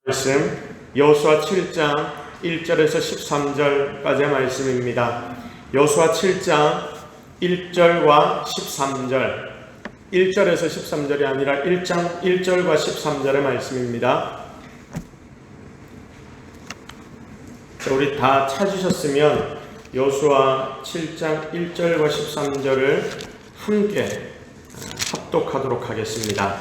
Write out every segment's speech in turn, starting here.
말씀 여호수아 7장 1절에서 13절까지의 말씀입니다. 여호수아 7장 1절과 13절, 1절에서 13절이 아니라 1장 1절과 13절의 말씀입니다. 우리 다 찾으셨으면 여호수아 7장 1절과 13절을 함께 합독하도록 하겠습니다.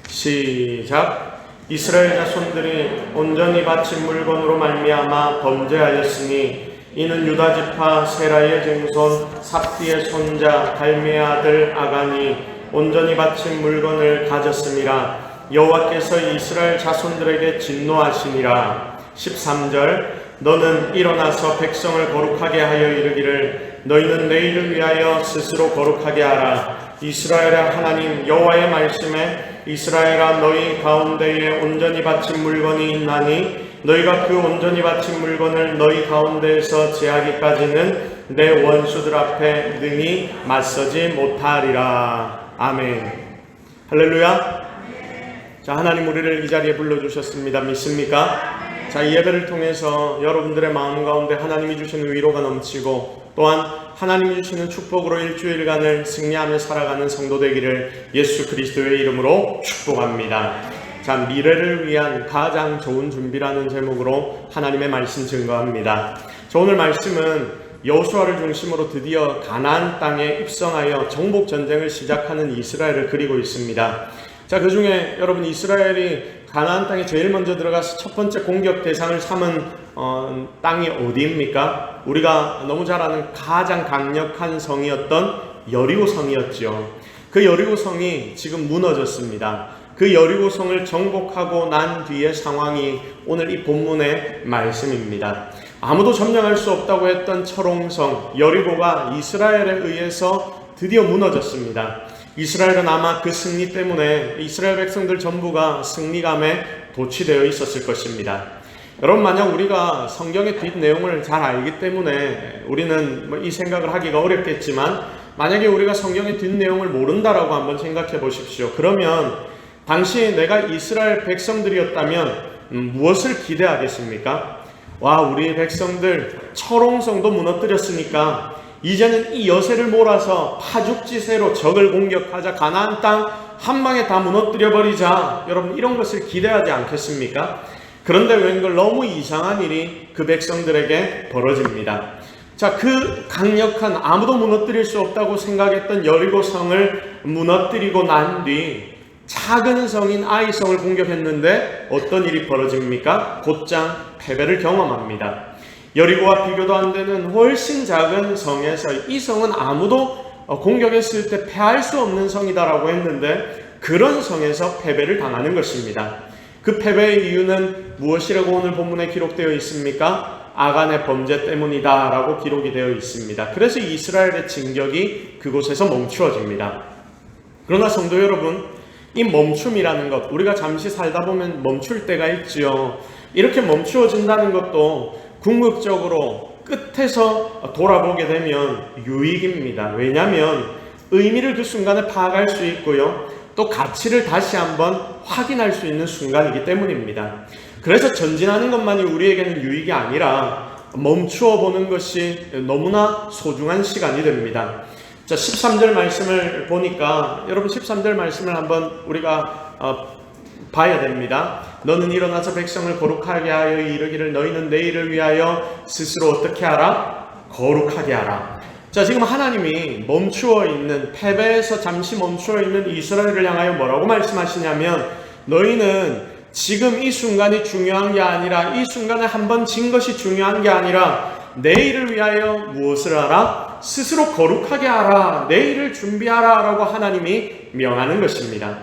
시작. 이스라엘 자손들이 온전히 바친 물건으로 말미암아 범죄하였으니 이는 유다 지파 세라의 증손 삽디의 손자 갈미의 아들 아간이 온전히 바친 물건을 가졌음이라. 여호와께서 이스라엘 자손들에게 진노하시니라. 13절. 너는 일어나서 백성을 거룩하게 하여 이르기를 너희는 내일을 위하여 스스로 거룩하게 하라. 이스라엘의 하나님 여호와의 말씀에 이스라엘아 너희 가운데에 온전히 바친 물건이 있나니 너희가 그 온전히 바친 물건을 너희 가운데에서 제하기까지는 내 원수들 앞에 능히 맞서지 못하리라. 아멘. 할렐루야. 자, 하나님 우리를 이 자리에 불러주셨습니다. 믿습니까? 자, 이 예배를 통해서 여러분들의 마음 가운데 하나님이 주시는 위로가 넘치고 또한 하나님이 주시는 축복으로 일주일간을 승리하며 살아가는 성도 되기를 예수 그리스도의 이름으로 축복합니다. 자, 미래를 위한 가장 좋은 준비라는 제목으로 하나님의 말씀 증거합니다. 자, 오늘 말씀은 여호수아를 중심으로 드디어 가나안 땅에 입성하여 정복 전쟁을 시작하는 이스라엘을 그리고 있습니다. 자, 그 중에 여러분 이스라엘이 가나안 땅에 제일 먼저 들어가서 첫 번째 공격 대상을 삼은 땅이 어디입니까? 우리가 너무 잘 아는 가장 강력한 성이었던 여리고 성이었죠. 그 여리고 성이 지금 무너졌습니다. 그 여리고 성을 정복하고 난 뒤의 상황이 오늘 이 본문의 말씀입니다. 아무도 점령할 수 없다고 했던 철옹성 여리고가 이스라엘에 의해서 드디어 무너졌습니다. 이스라엘은 아마 그 승리 때문에 이스라엘 백성들 전부가 승리감에 도취되어 있었을 것입니다. 여러분, 만약 우리가 성경의 뒷내용을 잘 알기 때문에 우리는 이 생각을 하기가 어렵겠지만 만약에 우리가 성경의 뒷내용을 모른다라고 한번 생각해 보십시오. 그러면 당시 내가 이스라엘 백성들이었다면 무엇을 기대하겠습니까? 와, 우리 백성들 철옹성도 무너뜨렸으니까 이제는 이 여세를 몰아서 파죽지세로 적을 공격하자, 가나안 땅 한 방에 다 무너뜨려버리자, 여러분 이런 것을 기대하지 않겠습니까? 그런데 웬걸 너무 이상한 일이 그 백성들에게 벌어집니다. 자, 그 강력한 아무도 무너뜨릴 수 없다고 생각했던 여리고 성을 무너뜨리고 난 뒤 작은 성인 아이성을 공격했는데 어떤 일이 벌어집니까? 곧장 패배를 경험합니다. 여리고와 비교도 안 되는 훨씬 작은 성에서 이 성은 아무도 공격했을 때 패할 수 없는 성이다라고 했는데 그런 성에서 패배를 당하는 것입니다. 그 패배의 이유는 무엇이라고 오늘 본문에 기록되어 있습니까? 아간의 범죄 때문이다 라고 기록이 되어 있습니다. 그래서 이스라엘의 진격이 그곳에서 멈추어집니다. 그러나 성도 여러분, 이 멈춤이라는 것, 우리가 잠시 살다 보면 멈출 때가 있지요. 이렇게 멈추어진다는 것도 궁극적으로 끝에서 돌아보게 되면 유익입니다. 왜냐하면 의미를 그 순간에 파악할 수 있고요. 또 가치를 다시 한번 확인할 수 있는 순간이기 때문입니다. 그래서 전진하는 것만이 우리에게는 유익이 아니라 멈추어 보는 것이 너무나 소중한 시간이 됩니다. 자, 13절 말씀을 보니까 여러분 13절 말씀을 한번 우리가 봐야 됩니다. 너는 일어나서 백성을 거룩하게 하여 이르기를 너희는 내일을 위하여 스스로 어떻게 하라? 거룩하게 하라. 자, 지금 하나님이 멈추어 있는, 패배에서 잠시 멈추어 있는 이스라엘을 향하여 뭐라고 말씀하시냐면 너희는 지금 이 순간이 중요한 게 아니라 이 순간에 한번 진 것이 중요한 게 아니라 내일을 위하여 무엇을 하라? 스스로 거룩하게 하라. 내일을 준비하라 라고 하나님이 명하는 것입니다.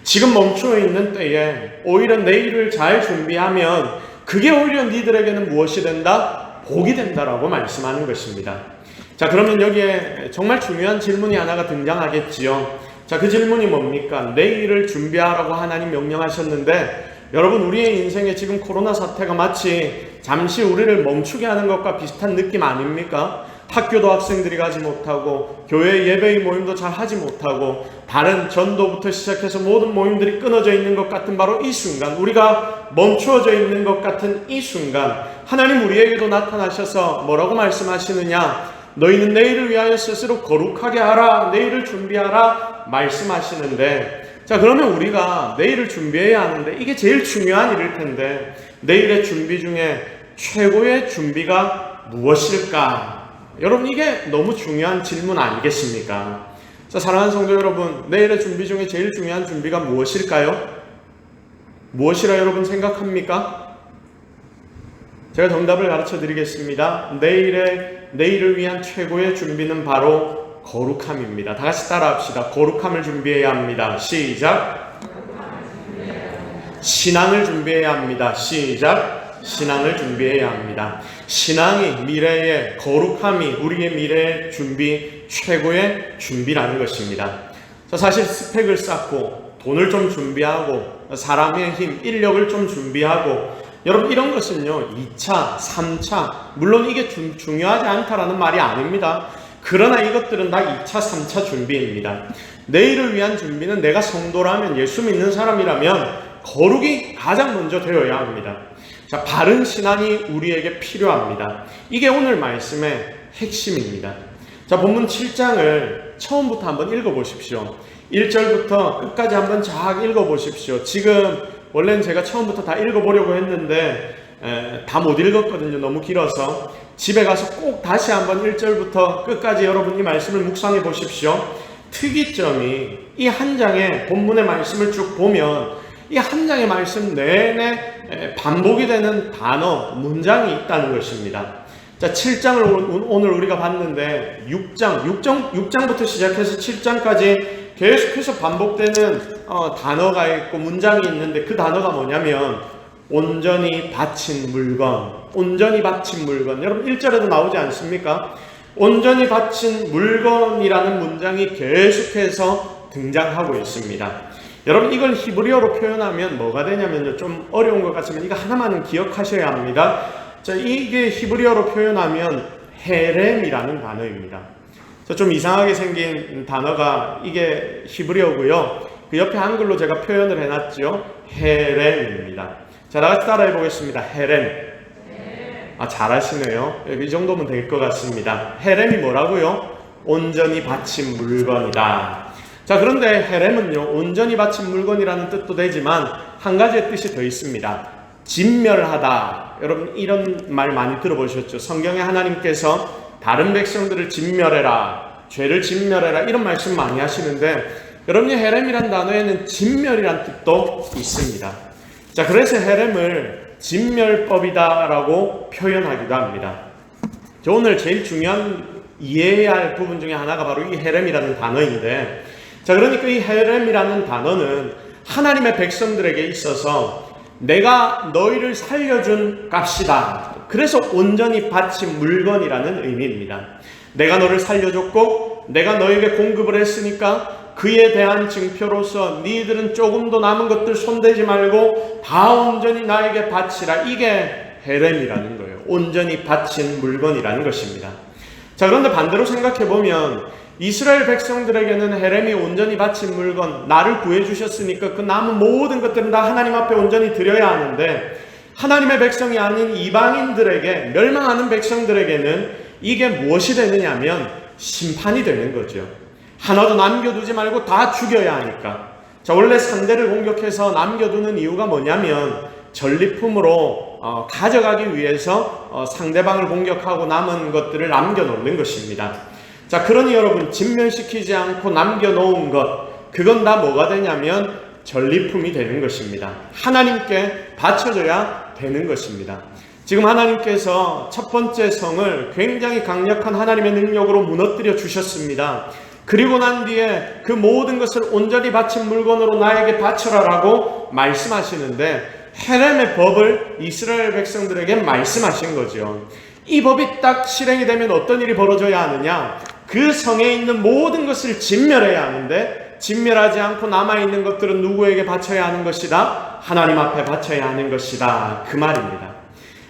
지금 멈추어 있는 때에 오히려 내일을 잘 준비하면 그게 오히려 니들에게는 무엇이 된다? 복이 된다라고 말씀하는 것입니다. 자, 그러면 여기에 정말 중요한 질문이 하나가 등장하겠지요. 자, 그 질문이 뭡니까? 내일을 준비하라고 하나님 명령하셨는데 여러분, 우리의 인생에 지금 코로나 사태가 마치 잠시 우리를 멈추게 하는 것과 비슷한 느낌 아닙니까? 학교도 학생들이 가지 못하고 교회 예배의 모임도 잘 하지 못하고 다른 전도부터 시작해서 모든 모임들이 끊어져 있는 것 같은 바로 이 순간, 우리가 멈추어져 있는 것 같은 이 순간 하나님 우리에게도 나타나셔서 뭐라고 말씀하시느냐? 너희는 내일을 위하여 스스로 거룩하게 하라, 내일을 준비하라 말씀하시는데, 자, 그러면 우리가 내일을 준비해야 하는데 이게 제일 중요한 일일 텐데 내일의 준비 중에 최고의 준비가 무엇일까? 여러분, 이게 너무 중요한 질문 아니겠습니까? 자, 사랑하는 성도 여러분, 내일의 준비 중에 제일 중요한 준비가 무엇일까요? 무엇이라 여러분 생각합니까? 제가 정답을 가르쳐 드리겠습니다. 내일을 위한 최고의 준비는 바로 거룩함입니다. 다 같이 따라 합시다. 거룩함을 준비해야 합니다. 시작. 신앙을 준비해야 합니다. 시작. 신앙을 준비해야 합니다. 신앙이 미래의, 거룩함이 우리의 미래의 준비, 최고의 준비라는 것입니다. 사실 스펙을 쌓고 돈을 좀 준비하고 사람의 힘, 인력을 좀 준비하고, 여러분 이런 것은요 2차, 3차, 물론 이게 중요하지 않다라는 말이 아닙니다. 그러나 이것들은 다 2차, 3차 준비입니다. 내일을 위한 준비는 내가 성도라면, 예수 믿는 사람이라면 거룩이 가장 먼저 되어야 합니다. 자, 바른 신앙이 우리에게 필요합니다. 이게 오늘 말씀의 핵심입니다. 자, 본문 7장을 처음부터 한번 읽어보십시오. 1절부터 끝까지 한번 쫙 읽어보십시오. 지금 원래는 제가 처음부터 다 읽어보려고 했는데 다 못 읽었거든요. 너무 길어서. 집에 가서 꼭 다시 한번 1절부터 끝까지 여러분 이 말씀을 묵상해 보십시오. 특이점이 이 한 장의 본문의 말씀을 쭉 보면 이 한 장의 말씀 내내 반복이 되는 단어, 문장이 있다는 것입니다. 자, 7장을 오늘 우리가 봤는데 6장부터 시작해서 7장까지 계속해서 반복되는 단어가 있고 문장이 있는데, 그 단어가 뭐냐면 온전히 바친 물건, 온전히 바친 물건. 여러분 1절에도 나오지 않습니까? 온전히 바친 물건이라는 문장이 계속해서 등장하고 있습니다. 여러분 이걸 히브리어로 표현하면 뭐가 되냐면요, 좀 어려운 것 같지만 이거 하나만은 기억하셔야 합니다. 자, 이게 히브리어로 표현하면 헤렘이라는 단어입니다. 자, 좀 이상하게 생긴 단어가 이게 히브리어고요. 그 옆에 한글로 제가 표현을 해놨죠. 헤렘입니다. 자, 다 같이 따라해 보겠습니다. 헤렘. 아, 잘하시네요. 이 정도면 될 것 같습니다. 헤렘이 뭐라고요? 온전히 바친 물건이다. 자, 그런데 헤렘은요, 온전히 바친 물건이라는 뜻도 되지만 한 가지의 뜻이 더 있습니다. 진멸하다. 여러분 이런 말 많이 들어보셨죠? 성경에 하나님께서 다른 백성들을 진멸해라, 죄를 진멸해라, 이런 말씀 많이 하시는데, 여러분이 헤렘이란 단어에는 진멸이란 뜻도 있습니다. 자, 그래서 헤렘을 진멸법이다라고 표현하기도 합니다. 저 오늘 제일 중요한 이해해야 할 부분 중에 하나가 바로 이 헤렘이라는 단어인데, 자, 그러니까 이 헤렘이라는 단어는 하나님의 백성들에게 있어서 내가 너희를 살려준 값이다. 그래서 온전히 바친 물건이라는 의미입니다. 내가 너를 살려줬고 내가 너에게 공급을 했으니까 그에 대한 증표로서 너희들은 조금도 남은 것들 손대지 말고 다 온전히 나에게 바치라. 이게 헤렘이라는 거예요. 온전히 바친 물건이라는 것입니다. 자, 그런데 반대로 생각해보면 이스라엘 백성들에게는 헤렘이 온전히 바친 물건, 나를 구해주셨으니까 그 남은 모든 것들은 다 하나님 앞에 온전히 드려야 하는데, 하나님의 백성이 아닌 이방인들에게, 멸망하는 백성들에게는 이게 무엇이 되느냐면 심판이 되는 거죠. 하나도 남겨두지 말고 다 죽여야 하니까. 자, 원래 상대를 공격해서 남겨두는 이유가 뭐냐면 전리품으로 가져가기 위해서 상대방을 공격하고 남은 것들을 남겨놓는 것입니다. 자, 그러니 여러분 진멸시키지 않고 남겨놓은 것, 그건 다 뭐가 되냐면 전리품이 되는 것입니다. 하나님께 바쳐져야 되는 것입니다. 지금 하나님께서 첫 번째 성을 굉장히 강력한 하나님의 능력으로 무너뜨려 주셨습니다. 그리고 난 뒤에 그 모든 것을 온전히 바친 물건으로 나에게 바쳐라라고 말씀하시는데, 헤렘의 법을 이스라엘 백성들에게 말씀하신 거죠. 이 법이 딱 실행이 되면 어떤 일이 벌어져야 하느냐? 그 성에 있는 모든 것을 진멸해야 하는데, 진멸하지 않고 남아있는 것들은 누구에게 바쳐야 하는 것이다? 하나님 앞에 바쳐야 하는 것이다. 그 말입니다.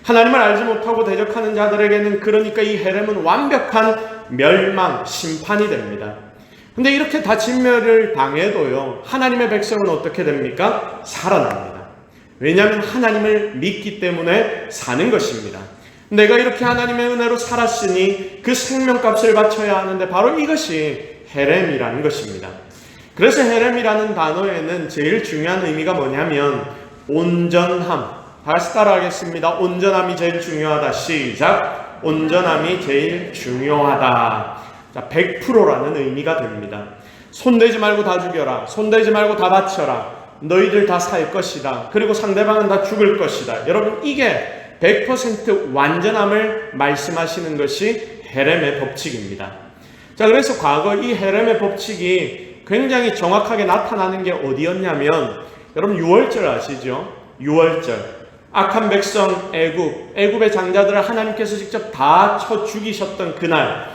하나님을 알지 못하고 대적하는 자들에게는 그러니까 이 헤렘은 완벽한 멸망, 심판이 됩니다. 근데 이렇게 다 진멸을 당해도요, 하나님의 백성은 어떻게 됩니까? 살아납니다. 왜냐하면 하나님을 믿기 때문에 사는 것입니다. 내가 이렇게 하나님의 은혜로 살았으니 그 생명값을 바쳐야 하는데 바로 이것이 헤렘이라는 것입니다. 그래서 헤렘이라는 단어에는 제일 중요한 의미가 뭐냐면 온전함. 다시 따라하겠습니다. 온전함이 제일 중요하다. 시작. 온전함이 제일 중요하다. 자, 100%라는 의미가 됩니다. 손대지 말고 다 죽여라. 손대지 말고 다 바쳐라. 너희들 다 살 것이다. 그리고 상대방은 다 죽을 것이다. 여러분, 이게 100% 완전함을 말씀하시는 것이 헤렘의 법칙입니다. 자, 그래서 과거 이 헤렘의 법칙이 굉장히 정확하게 나타나는 게 어디였냐면, 여러분 6월절 아시죠? 6월절. 악한 백성 애굽의 장자들을 하나님께서 직접 다 쳐 죽이셨던 그날,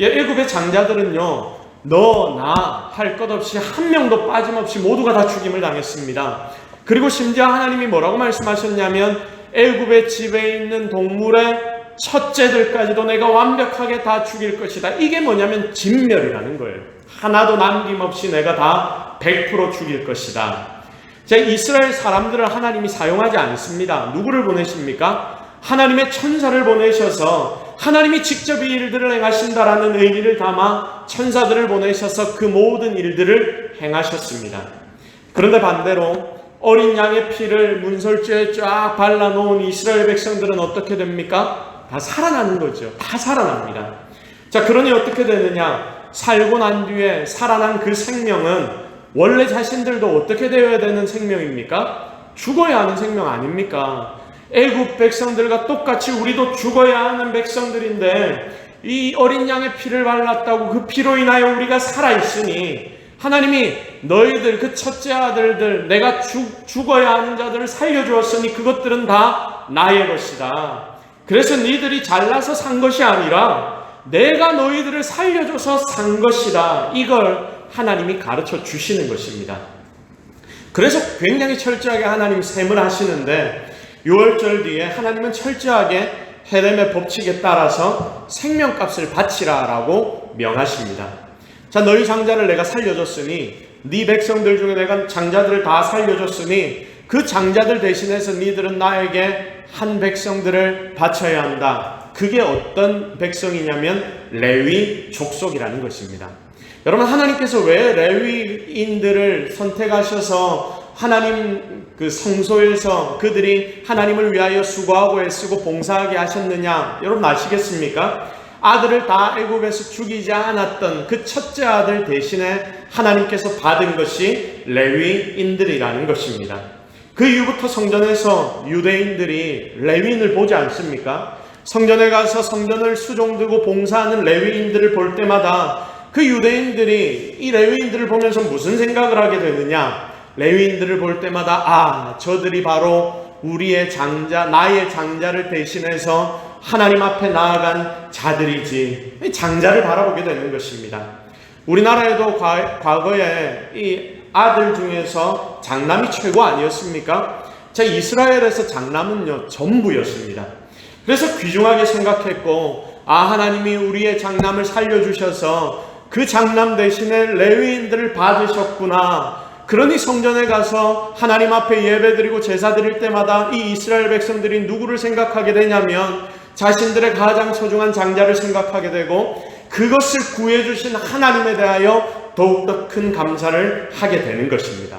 애굽의 장자들은요, 너, 나 할 것 없이 한 명도 빠짐없이 모두가 다 죽임을 당했습니다. 그리고 심지어 하나님이 뭐라고 말씀하셨냐면 애굽의 집에 있는 동물의 첫째들까지도 내가 완벽하게 다 죽일 것이다. 이게 뭐냐면 진멸이라는 거예요. 하나도 남김없이 내가 다 100% 죽일 것이다. 자, 이스라엘 사람들을 하나님이 사용하지 않습니다. 누구를 보내십니까? 하나님의 천사를 보내셔서 하나님이 직접 이 일들을 행하신다라는 의미를 담아 천사들을 보내셔서 그 모든 일들을 행하셨습니다. 그런데 반대로 어린 양의 피를 문설주에 쫙 발라놓은 이스라엘 백성들은 어떻게 됩니까? 다 살아나는 거죠. 다 살아납니다. 자, 그러니 어떻게 되느냐? 살고 난 뒤에 살아난 그 생명은 원래 자신들도 어떻게 되어야 되는 생명입니까? 죽어야 하는 생명 아닙니까? 애굽 백성들과 똑같이 우리도 죽어야 하는 백성들인데 이 어린 양의 피를 발랐다고 그 피로 인하여 우리가 살아있으니 하나님이 너희들 그 첫째 아들들 내가 죽어야 하는 자들을 살려주었으니 그것들은 다 나의 것이다. 그래서 너희들이 잘나서 산 것이 아니라 내가 너희들을 살려줘서 산 것이다. 이걸 하나님이 가르쳐 주시는 것입니다. 그래서 굉장히 철저하게 하나님 셈을 하시는데 6월절 뒤에 하나님은 철저하게 헤렘의 법칙에 따라서 생명값을 바치라라고 명하십니다. 자, 너희 장자를 내가 살려줬으니 네 백성들 중에 내가 장자들을 다 살려줬으니 그 장자들 대신해서 너희들은 나에게 한 백성들을 바쳐야 한다. 그게 어떤 백성이냐면 레위 족속이라는 것입니다. 여러분, 하나님께서 왜 레위인들을 선택하셔서 하나님 그 성소에서 그들이 하나님을 위하여 수고하고 애쓰고 봉사하게 하셨느냐? 여러분 아시겠습니까? 아들을 다 애굽에서 죽이지 않았던 그 첫째 아들 대신에 하나님께서 받은 것이 레위인들이라는 것입니다. 그 이후부터 성전에서 유대인들이 레위인을 보지 않습니까? 성전에 가서 성전을 수종들고 봉사하는 레위인들을 볼 때마다 그 유대인들이 이 레위인들을 보면서 무슨 생각을 하게 되느냐? 레위인들을 볼 때마다 저들이 바로 우리의 장자, 나의 장자를 대신해서 하나님 앞에 나아간 자들이지. 장자를 바라보게 되는 것입니다. 우리나라에도 과거에 이 아들 중에서 장남이 최고 아니었습니까? 자, 이스라엘에서 장남은요 전부였습니다. 그래서 귀중하게 생각했고 하나님이 우리의 장남을 살려주셔서 그 장남 대신에 레위인들을 받으셨구나. 그러니 성전에 가서 하나님 앞에 예배드리고 제사 드릴 때마다 이 이스라엘 백성들이 누구를 생각하게 되냐면 자신들의 가장 소중한 장자를 생각하게 되고 그것을 구해주신 하나님에 대하여 더욱더 큰 감사를 하게 되는 것입니다.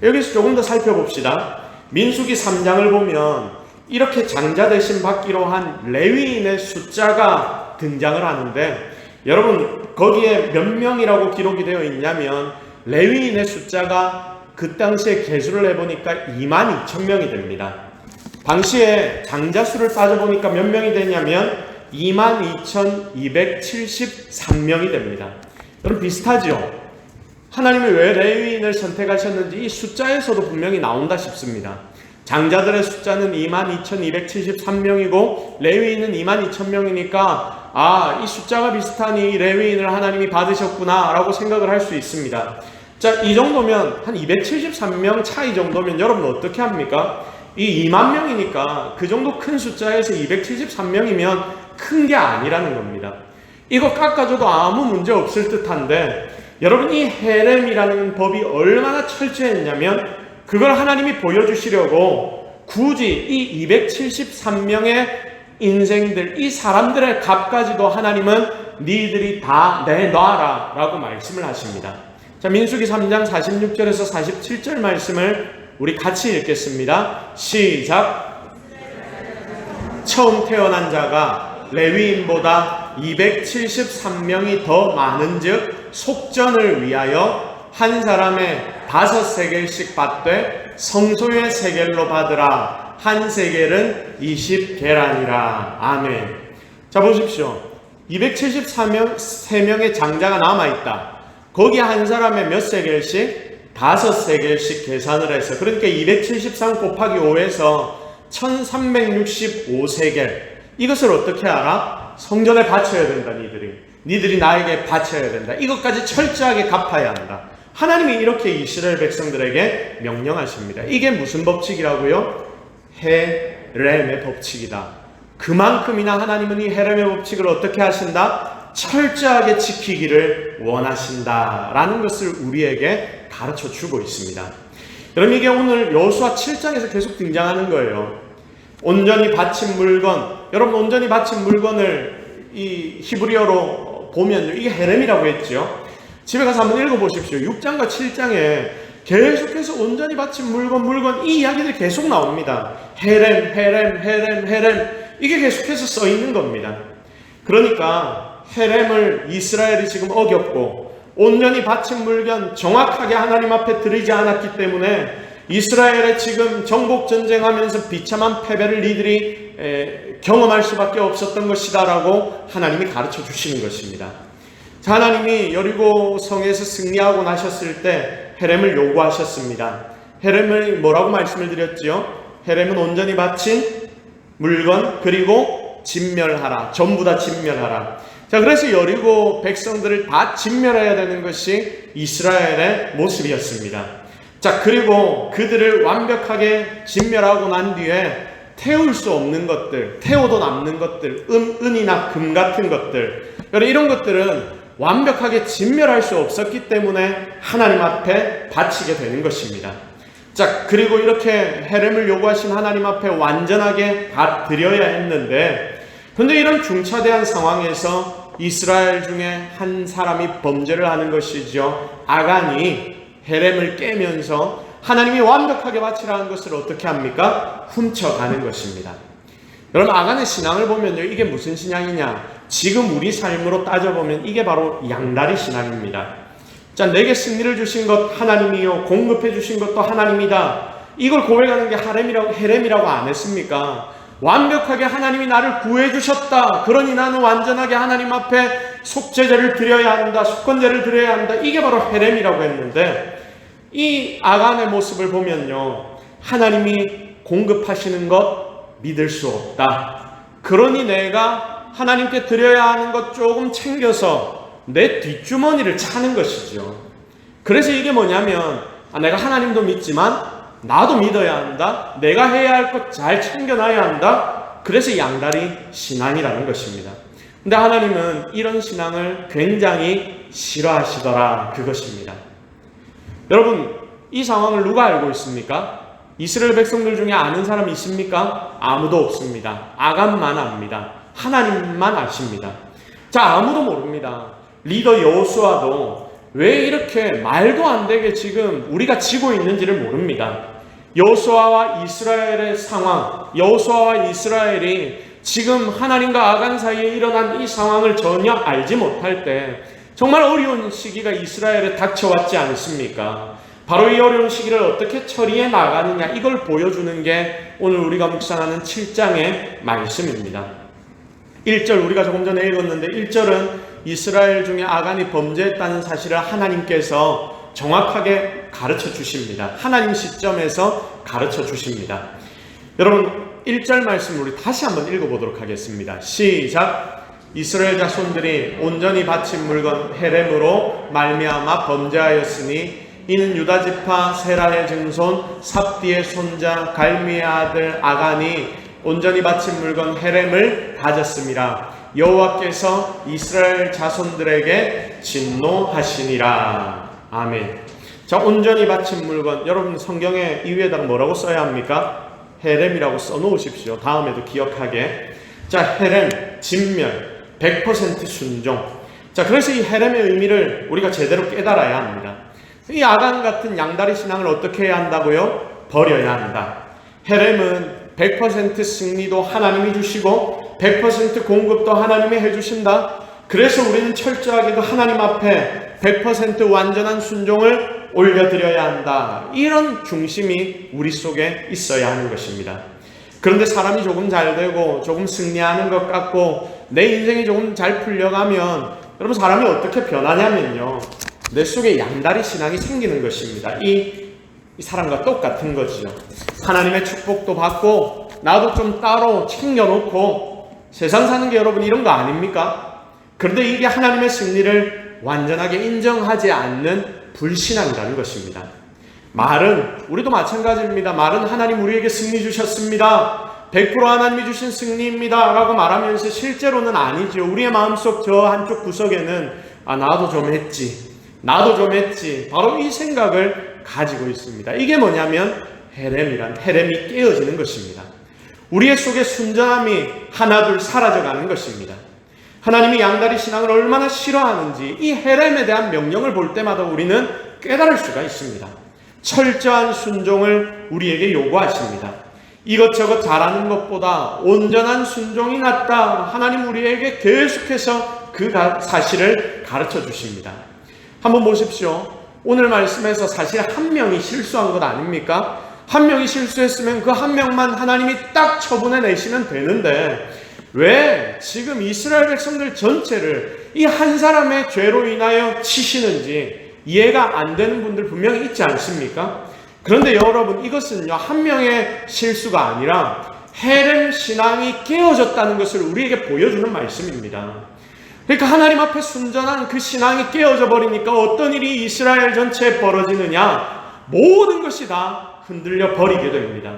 여기서 조금 더 살펴봅시다. 민수기 3장을 보면 이렇게 장자 대신 받기로 한 레위인의 숫자가 등장을 하는데 여러분 거기에 몇 명이라고 기록이 되어 있냐면 레위인의 숫자가 그 당시에 계수를 해보니까 22,000명이 됩니다. 당시에 장자 수를 따져보니까 몇 명이 되냐면 22,273명이 됩니다. 여러분 비슷하죠? 하나님이 왜 레위인을 선택하셨는지 이 숫자에서도 분명히 나온다 싶습니다. 장자들의 숫자는 22,273명이고 레위인은 22,000명이니까 이 숫자가 비슷하니 레위인을 하나님이 받으셨구나 라고 생각을 할 수 있습니다. 자, 이 정도면 한 273명 차이 정도면 여러분 어떻게 합니까? 이 2만 명이니까 그 정도 큰 숫자에서 273명이면 큰 게 아니라는 겁니다. 이거 깎아줘도 아무 문제 없을 듯한데, 여러분 이 헤렘이라는 법이 얼마나 철저했냐면 그걸 하나님이 보여주시려고 굳이 이 273명의 인생들, 이 사람들의 값까지도 하나님은 니들이 다 내놔라 라고 말씀을 하십니다. 자, 민수기 3장 46절에서 47절 말씀을 우리 같이 읽겠습니다. 시작. 처음 태어난 자가 레위인보다 273명이 더 많은즉 속전을 위하여 한 사람의 5세겔씩 받되 성소의 세겔로 받으라. 한 세겔은 20계란이라. 아멘. 자, 보십시오. 273명의 장자가 남아있다. 거기 한 사람의 몇 세겔씩? 5세겔씩 계산을 해서, 그러니까 273 곱하기 5에서 1365세겔. 이것을 어떻게 알아? 성전에 바쳐야 된다. 니들이 나에게 바쳐야 된다. 이것까지 철저하게 갚아야 한다. 하나님이 이렇게 이스라엘 백성들에게 명령하십니다. 이게 무슨 법칙이라고요? 헤렘의 법칙이다. 그만큼이나 하나님은 이 헤렘의 법칙을 어떻게 하신다? 철저하게 지키기를 원하신다 라는 것을 우리에게 가르쳐 주고 있습니다. 여러분, 이게 오늘 여호수아 7장에서 계속 등장하는 거예요. 온전히 바친 물건. 여러분, 온전히 바친 물건을 이 히브리어로 보면요, 이게 헤렘이라고 했죠. 집에 가서 한번 읽어보십시오. 6장과 7장에 계속해서 온전히 바친 물건 이 이야기들이 계속 나옵니다. 헤렘. 이게 계속해서 써 있는 겁니다. 그러니까 헤렘을 이스라엘이 지금 어겼고 온전히 바친 물건 정확하게 하나님 앞에 드리지 않았기 때문에 이스라엘의 지금 정복전쟁하면서 비참한 패배를 이들이 경험할 수밖에 없었던 것이다 라고 하나님이 가르쳐 주시는 것입니다. 자, 하나님이 여리고 성에서 승리하고 나셨을 때 헤렘을 요구하셨습니다. 헤렘을 뭐라고 말씀을 드렸지요? 헤렘은 온전히 바친 물건, 그리고 진멸하라. 전부 다 진멸하라. 자, 그래서 여리고 백성들을 다 진멸해야 되는 것이 이스라엘의 모습이었습니다. 자, 그리고 그들을 완벽하게 진멸하고 난 뒤에 태울 수 없는 것들, 태워도 남는 것들, 은이나 금 같은 것들, 이런 것들은 완벽하게 진멸할 수 없었기 때문에 하나님 앞에 바치게 되는 것입니다. 자, 그리고 이렇게 헤렘을 요구하신 하나님 앞에 완전하게 다 드려야 했는데, 그런데 이런 중차대한 상황에서 이스라엘 중에 한 사람이 범죄를 하는 것이죠. 아간이 헤렘을 깨면서 하나님이 완벽하게 바치라는 것을 어떻게 합니까? 훔쳐가는 것입니다. 여러분, 아간의 신앙을 보면요, 이게 무슨 신앙이냐? 지금 우리 삶으로 따져보면 이게 바로 양다리 신앙입니다. 자, 내게 승리를 주신 것 하나님이요, 공급해 주신 것도 하나님이다. 이걸 고백하는 게 헤렘이라고 안 했습니까? 완벽하게 하나님이 나를 구해 주셨다. 그러니 나는 완전하게 하나님 앞에 속죄제를 드려야 한다. 속건제를 드려야 한다. 이게 바로 헤렘이라고 했는데, 이 아간의 모습을 보면요, 하나님이 공급하시는 것 믿을 수 없다. 그러니 내가 하나님께 드려야 하는 것 조금 챙겨서 내 뒷주머니를 차는 것이죠. 그래서 이게 뭐냐면, 내가 하나님도 믿지만 나도 믿어야 한다. 내가 해야 할 것 잘 챙겨놔야 한다. 그래서 양다리 신앙이라는 것입니다. 근데 하나님은 이런 신앙을 굉장히 싫어하시더라, 그것입니다. 여러분, 이 상황을 누가 알고 있습니까? 이스라엘 백성들 중에 아는 사람이 있습니까? 아무도 없습니다. 아간만 압니다. 하나님만 아십니다. 자, 아무도 모릅니다. 리더 여호수아도 왜 이렇게 말도 안 되게 지금 우리가 지고 있는지를 모릅니다. 여호수아와 이스라엘의 상황, 여호수아와 이스라엘이 지금 하나님과 아간 사이에 일어난 이 상황을 전혀 알지 못할 때 정말 어려운 시기가 이스라엘에 닥쳐왔지 않습니까? 바로 이 어려운 시기를 어떻게 처리해 나가느냐, 이걸 보여주는 게 오늘 우리가 묵상하는 7장의 말씀입니다. 1절 우리가 조금 전에 읽었는데, 1절은 이스라엘 중에 아간이 범죄했다는 사실을 하나님께서 정확하게 가르쳐 주십니다. 하나님 시점에서 가르쳐 주십니다. 여러분, 1절 말씀 우리 다시 한번 읽어보도록 하겠습니다. 시작. 이스라엘 자손들이 온전히 바친 물건 헤렘으로 말미암아 범죄하였으니 이는 유다지파 세라의 증손 삽디의 손자 갈미의 아들 아간이 온전히 바친 물건 헤렘을 가졌습니다. 여호와께서 이스라엘 자손들에게 진노하시니라. 아멘. 자, 온전히 바친 물건, 여러분 성경에 이 위에다가 뭐라고 써야 합니까? 헤렘이라고 써놓으십시오. 다음에도 기억하게. 자, 헤렘, 진멸, 100% 순종. 자, 그래서 이 헤렘의 의미를 우리가 제대로 깨달아야 합니다. 이 아간 같은 양다리 신앙을 어떻게 해야 한다고요? 버려야 한다. 헤렘은 100% 승리도 하나님이 주시고 100% 공급도 하나님이 해주신다. 그래서 우리는 철저하게도 하나님 앞에 100% 완전한 순종을 올려드려야 한다. 이런 중심이 우리 속에 있어야 하는 것입니다. 그런데 사람이 조금 잘 되고 조금 승리하는 것 같고 내 인생이 조금 잘 풀려가면 여러분 사람이 어떻게 변하냐면요, 내 속에 양다리 신앙이 생기는 것입니다. 이 사람과 똑같은 거지요. 하나님의 축복도 받고 나도 좀 따로 챙겨놓고 세상 사는 게 여러분 이런 거 아닙니까? 그런데 이게 하나님의 승리를 완전하게 인정하지 않는 불신앙이라는 것입니다. 말은 우리도 마찬가지입니다. 말은 하나님 우리에게 승리 주셨습니다, 100% 하나님이 주신 승리입니다 라고 말하면서 실제로는 아니죠. 우리의 마음속 저 한쪽 구석에는 나도 좀 했지, 나도 좀 했지, 바로 이 생각을 가지고 있습니다. 이게 뭐냐면 헤렘이 깨어지는 것입니다. 우리의 속에 순전함이 하나둘 사라져가는 것입니다. 하나님이 양다리 신앙을 얼마나 싫어하는지 이 헤렘에 대한 명령을 볼 때마다 우리는 깨달을 수가 있습니다. 철저한 순종을 우리에게 요구하십니다. 이것저것 잘하는 것보다 온전한 순종이 낫다. 하나님 우리에게 계속해서 그 사실을 가르쳐 주십니다. 한번 보십시오. 오늘 말씀에서 사실 한 명이 실수한 것 아닙니까? 한 명이 실수했으면 그 한 명만 하나님이 딱 처분해 내시면 되는데 왜 지금 이스라엘 백성들 전체를 이 한 사람의 죄로 인하여 치시는지 이해가 안 되는 분들 분명히 있지 않습니까? 그런데 여러분 이것은요 한 명의 실수가 아니라 헤렘 신앙이 깨어졌다는 것을 우리에게 보여주는 말씀입니다. 그러니까 하나님 앞에 순전한 그 신앙이 깨어져 버리니까 어떤 일이 이스라엘 전체에 벌어지느냐, 모든 것이 다 흔들려 버리게 됩니다.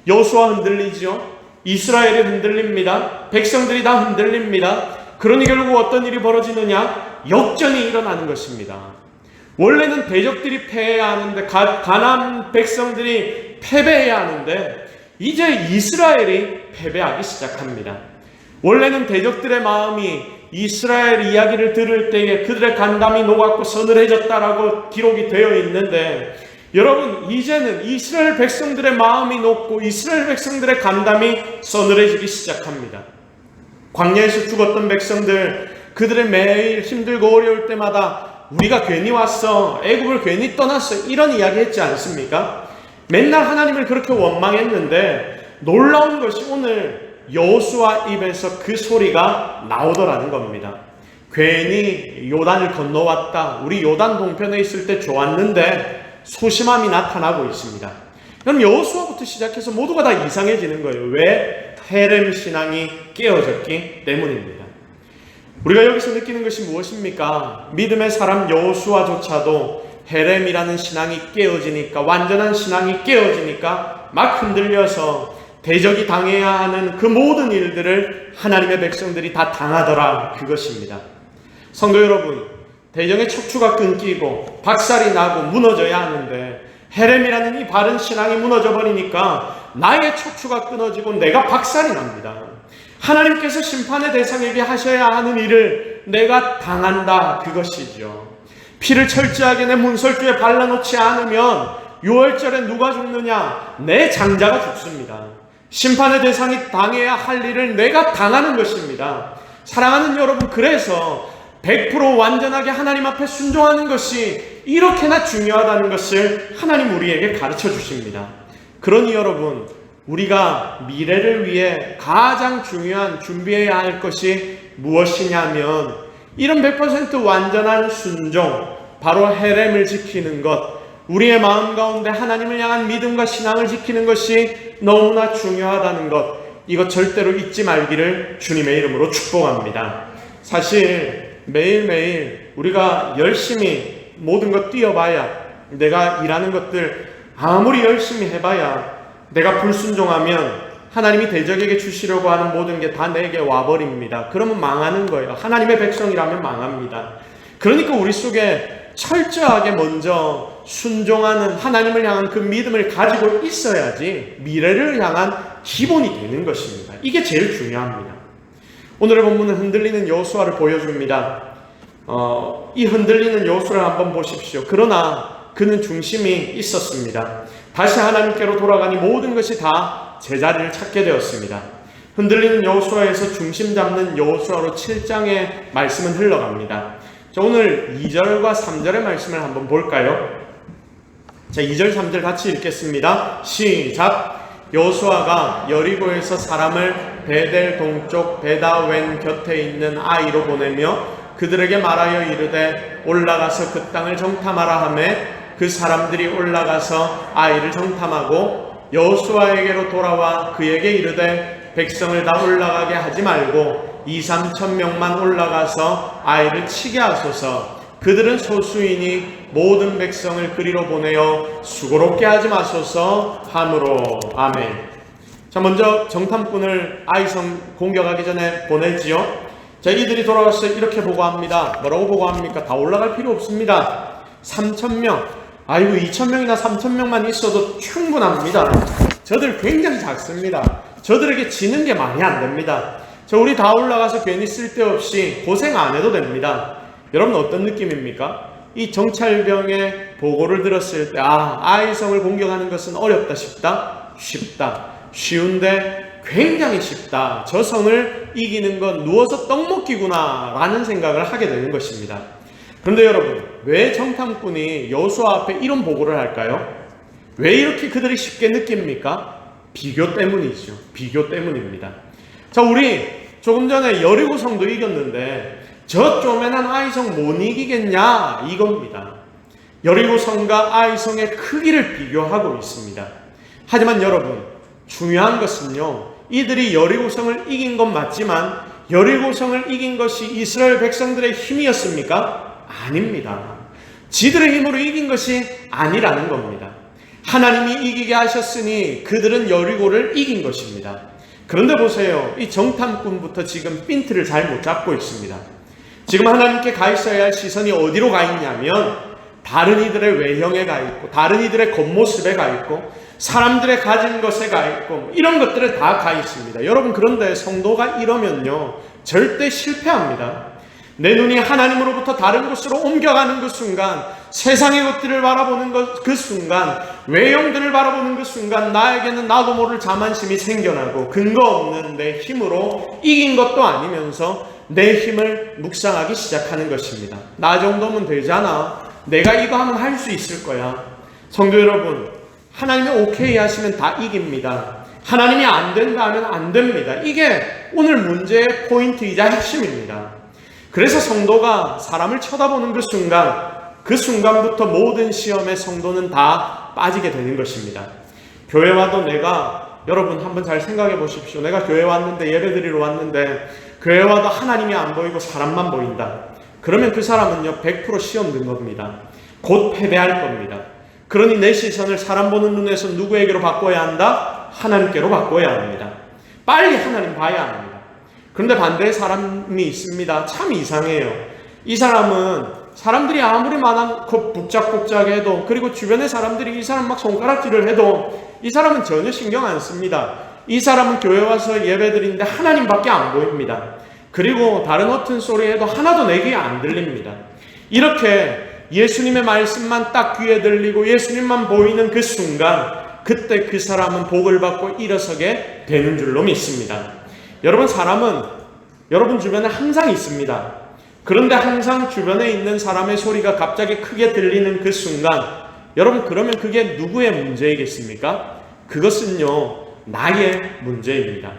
여호수아 흔들리죠. 이스라엘이 흔들립니다. 백성들이 다 흔들립니다. 그러니 결국 어떤 일이 벌어지느냐, 역전이 일어나는 것입니다. 원래는 대적들이 패해야 하는데 가나안 백성들이 패배해야 하는데 이제 이스라엘이 패배하기 시작합니다. 원래는 대적들의 마음이 이스라엘 이야기를 들을 때에 그들의 간담이 녹았고 서늘해졌다라고 기록이 되어 있는데 여러분 이제는 이스라엘 백성들의 마음이 녹고 이스라엘 백성들의 간담이 서늘해지기 시작합니다. 광야에서 죽었던 백성들, 그들의 매일 힘들고 어려울 때마다 우리가 괜히 왔어, 애굽을 괜히 떠났어, 이런 이야기 했지 않습니까? 맨날 하나님을 그렇게 원망했는데 놀라운 것이 오늘 여호수아 입에서 그 소리가 나오더라는 겁니다. 괜히 요단을 건너왔다, 우리 요단 동편에 있을 때 좋았는데 소심함이 나타나고 있습니다. 그럼 여호수아부터 시작해서 모두가 다 이상해지는 거예요. 왜? 헤렘 신앙이 깨어졌기 때문입니다. 우리가 여기서 느끼는 것이 무엇입니까? 믿음의 사람 여호수아조차도 헤렘이라는 신앙이 깨어지니까, 완전한 신앙이 깨어지니까 막 흔들려서 대적이 당해야 하는 그 모든 일들을 하나님의 백성들이 다 당하더라, 그것입니다. 성도 여러분, 대적의 척추가 끊기고 박살이 나고 무너져야 하는데 헤렘이라는 이 바른 신앙이 무너져 버리니까 나의 척추가 끊어지고 내가 박살이 납니다. 하나님께서 심판의 대상에게 하셔야 하는 일을 내가 당한다, 그것이죠. 피를 철저하게 내 문설주에 발라놓지 않으면 6월절에 누가 죽느냐? 내 장자가 죽습니다. 심판의 대상이 당해야 할 일을 내가 당하는 것입니다. 사랑하는 여러분, 그래서 100% 완전하게 하나님 앞에 순종하는 것이 이렇게나 중요하다는 것을 하나님 우리에게 가르쳐 주십니다. 그러니 여러분, 우리가 미래를 위해 가장 중요한 준비해야 할 것이 무엇이냐면 이런 100% 완전한 순종, 바로 헤렘을 지키는 것, 우리의 마음 가운데 하나님을 향한 믿음과 신앙을 지키는 것이 너무나 중요하다는 것, 이것 절대로 잊지 말기를 주님의 이름으로 축복합니다. 사실 매일매일 우리가 열심히 모든 것 뛰어봐야 내가 일하는 것들 아무리 열심히 해봐야 내가 불순종하면 하나님이 대적에게 주시려고 하는 모든 게 다 내게 와버립니다. 그러면 망하는 거예요. 하나님의 백성이라면 망합니다. 그러니까 우리 속에 철저하게 먼저 순종하는 하나님을 향한 그 믿음을 가지고 있어야지 미래를 향한 기본이 되는 것입니다. 이게 제일 중요합니다. 오늘의 본문은 흔들리는 여호수아를 보여줍니다. 이 흔들리는 여호수아를 한번 보십시오. 그러나 그는 중심이 있었습니다. 다시 하나님께로 돌아가니 모든 것이 다 제자리를 찾게 되었습니다. 흔들리는 여호수아에서 중심 잡는 여호수아로 7장의 말씀은 흘러갑니다. 자, 오늘 2절과 3절의 말씀을 한번 볼까요? 자, 2절 3절 같이 읽겠습니다. 시작! 여호수아가 여리고에서 사람을 베델 동쪽 베다웬 곁에 있는 아이로 보내며 그들에게 말하여 이르되 올라가서 그 땅을 정탐하라 하매 그 사람들이 올라가서 아이를 정탐하고 여호수아에게로 돌아와 그에게 이르되 백성을 다 올라가게 하지 말고 2-3천 명만 올라가서 아이를 치게 하소서. 그들은 소수이니 모든 백성을 그리로 보내어 수고롭게 하지 마소서 하므로. 아멘. 자, 먼저 정탐꾼을 아이성 공격하기 전에 보내지요. 자, 이들이 돌아와서 이렇게 보고합니다. 뭐라고 보고합니까? 다 올라갈 필요 없습니다. 3,000명. 아이고, 2,000명이나 3,000명만 있어도 충분합니다. 저들 굉장히 작습니다. 저들에게 지는 게 말이 안 됩니다. 자, 우리 다 올라가서 괜히 쓸데없이 고생 안 해도 됩니다. 여러분 어떤 느낌입니까? 이 정찰병의 보고를 들었을 때 아이성을 공격하는 것은 어렵다 싶다? 쉽다. 쉬운데 굉장히 쉽다. 저 성을 이기는 건 누워서 떡 먹기구나 라는 생각을 하게 되는 것입니다. 그런데 여러분, 왜 정탐꾼이 여호수아 앞에 이런 보고를 할까요? 왜 이렇게 그들이 쉽게 느낍니까? 비교 때문이죠. 비교 때문입니다. 자, 우리 조금 전에 여리고 성도 이겼는데 저 쪼매난 아이성 못 이기겠냐 이겁니다. 여리고 성과 아이성의 크기를 비교하고 있습니다. 하지만 여러분, 중요한 것은요, 이들이 여리고 성을 이긴 건 맞지만 여리고 성을 이긴 것이 이스라엘 백성들의 힘이었습니까? 아닙니다. 지들의 힘으로 이긴 것이 아니라는 겁니다. 하나님이 이기게 하셨으니 그들은 여리고를 이긴 것입니다. 그런데 보세요. 이 정탐꾼부터 지금 핀트를 잘 못 잡고 있습니다. 지금 하나님께 가 있어야 할 시선이 어디로 가 있냐면 다른 이들의 외형에 가 있고 다른 이들의 겉모습에 가 있고 사람들의 가진 것에 가 있고 이런 것들에 다 가 있습니다. 여러분, 그런데 성도가 이러면요 절대 실패합니다. 내 눈이 하나님으로부터 다른 곳으로 옮겨가는 그 순간, 세상의 것들을 바라보는 그 순간, 외형들을 바라보는 그 순간 나에게는 나도 모를 자만심이 생겨나고 근거 없는 내 힘으로 이긴 것도 아니면서 내 힘을 묵상하기 시작하는 것입니다. 나 정도면 되잖아. 내가 이거 하면 할 수 있을 거야. 성도 여러분, 하나님이 오케이 하시면 다 이깁니다. 하나님이 안 된다 하면 안 됩니다. 이게 오늘 문제의 포인트이자 핵심입니다. 그래서 성도가 사람을 쳐다보는 그 순간부터 모든 시험에 성도는 다 빠지게 되는 것입니다. 교회 와도 여러분 한번 잘 생각해 보십시오. 내가 교회 왔는데, 예배 드리러 왔는데 교회 와도 하나님이 안 보이고 사람만 보인다. 그러면 그 사람은요 100% 시험 든 겁니다. 곧 패배할 겁니다. 그러니 내 시선을 사람 보는 눈에서 누구에게로 바꿔야 한다? 하나님께로 바꿔야 합니다. 빨리 하나님 봐야 합니다. 그런데 반대의 사람이 있습니다. 참 이상해요. 이 사람은 사람들이 아무리 많고 북적북적해도, 그리고 주변의 사람들이 이 사람 막 손가락질을 해도 이 사람은 전혀 신경 안 씁니다. 이 사람은 교회 와서 예배 드리는데 하나님밖에 안 보입니다. 그리고 다른 허튼 소리 해도 하나도 내 귀에 안 들립니다. 이렇게 예수님의 말씀만 딱 귀에 들리고 예수님만 보이는 그 순간, 그때 그 사람은 복을 받고 일어서게 되는 줄로 믿습니다. 여러분, 사람은 여러분 주변에 항상 있습니다. 그런데 항상 주변에 있는 사람의 소리가 갑자기 크게 들리는 그 순간, 여러분, 그러면 그게 누구의 문제이겠습니까? 그것은요 나의 문제입니다.